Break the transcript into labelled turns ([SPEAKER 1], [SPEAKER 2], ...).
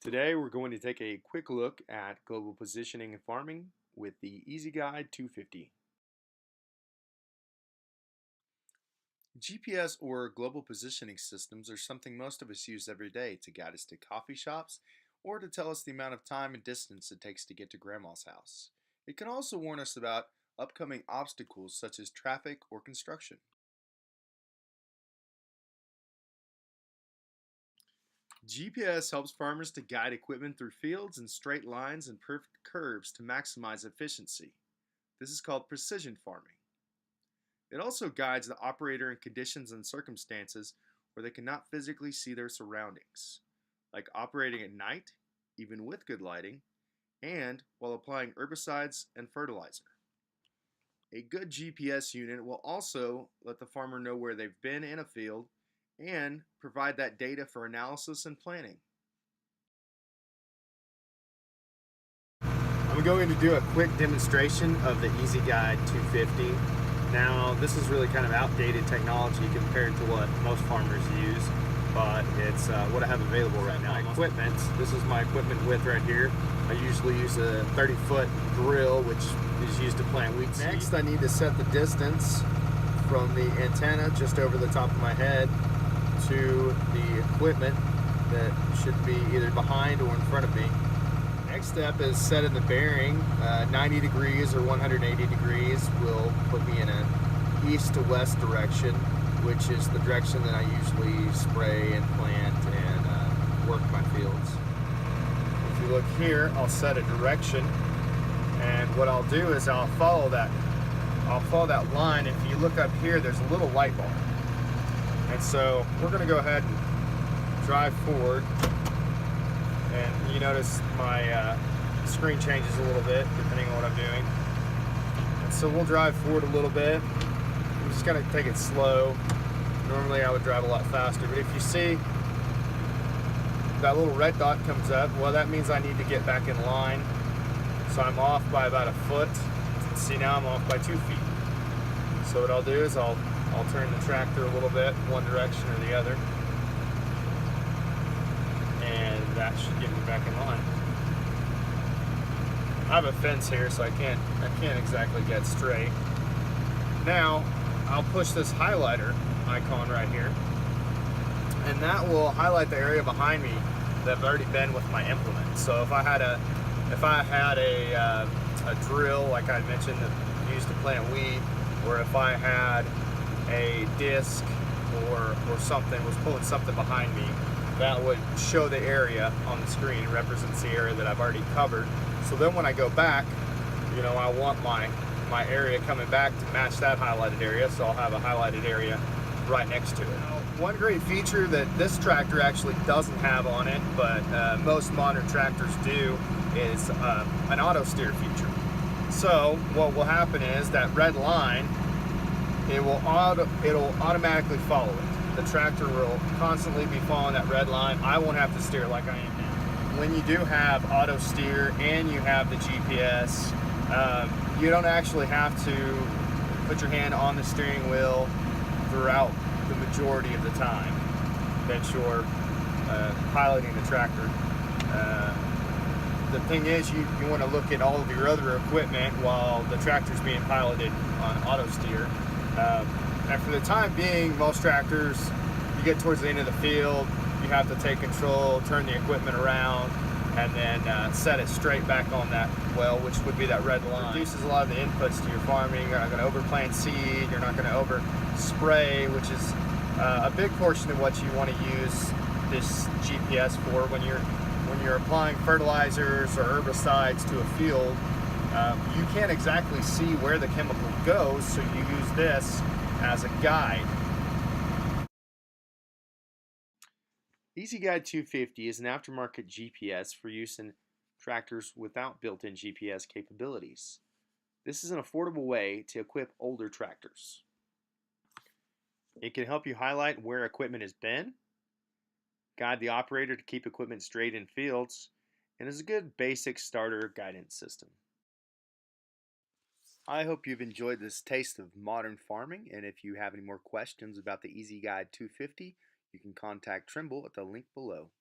[SPEAKER 1] Today we're going to take a quick look at global positioning and farming with the EasyGuide 250. GPS or global positioning systems are something most of us use every day to guide us to coffee shops or to tell us the amount of time and distance it takes to get to grandma's house. It can also warn us about upcoming obstacles such as traffic or construction. GPS helps farmers to guide equipment through fields and straight lines and perfect curves to maximize efficiency. This is called precision farming. It also guides the operator in conditions and circumstances where they cannot physically see their surroundings, like operating at night, even with good lighting, and while applying herbicides and fertilizer. A good GPS unit will also let the farmer know where they've been in a field and provide that data for analysis and planning. I'm going to do a quick demonstration of the EasyGuide 250. Now, this is really kind of outdated technology compared to what most farmers use, but it's what I have available right now. My equipment, this is my equipment width right here. I usually use a 30-foot drill, which is used to plant wheat seed. Next, I need to set the distance from the antenna just over the top of my head to the equipment that should be either behind or in front of me. Next step is setting the bearing. 90 degrees or 180 degrees will put me in an east to west direction, which is the direction that I usually spray and plant and work my fields. If you look here, I'll set a direction, and what I'll do is I'll follow that line. If you look up here, there's a little light bar, and so we're going to go ahead and drive forward. And you notice my screen changes a little bit depending on what I'm doing. And so we'll drive forward a little bit. I'm just going to take it slow. Normally I would drive a lot faster, but if you see that little red dot comes up, well, that means I need to get back in line. So I'm off by about a foot. See, now I'm off by 2 feet. So what I'll do is I'll turn the tractor a little bit, one direction or the other. And that should get me back in line. I have a fence here, so I can't exactly get straight. Now I'll push this highlighter icon right here, and that will highlight the area behind me that I've already been with my implement. So if I had a drill, like I mentioned, that used to plant wheat, or if I had a disc or something was pulling something behind me, that would show the area on the screen. It represents the area that I've already covered. So then when I go back, you know, I want my area coming back to match that highlighted area, so I'll have a highlighted area right next to it. Now, one great feature that this tractor actually doesn't have on it, but most modern tractors do, is an auto steer feature. So what will happen is that red line, it'll automatically follow it. The tractor will constantly be following that red line. I won't have to steer like I am now. When you do have auto steer and you have the GPS, you don't actually have to put your hand on the steering wheel throughout the majority of the time that you're piloting the tractor. The thing is, you want to look at all of your other equipment while the tractor's being piloted on auto steer. And for the time being, most tractors, you get towards the end of the field, you have to take control, turn the equipment around, and then set it straight back on that well, which would be that red line. It reduces a lot of the inputs to your farming. You're not going to overplant seed, you're not going to overspray, which is a big portion of what you want to use this GPS for when you're applying fertilizers or herbicides to a field. You can't exactly see where the chemical goes, so you use this as a guide. EasyGuide 250 is an aftermarket GPS for use in tractors without built-in GPS capabilities. This is an affordable way to equip older tractors. It can help you highlight where equipment has been, guide the operator to keep equipment straight in fields, and is a good basic starter guidance system. I hope you've enjoyed this taste of modern farming, and if you have any more questions about the EasyGuide 250, you can contact Trimble at the link below.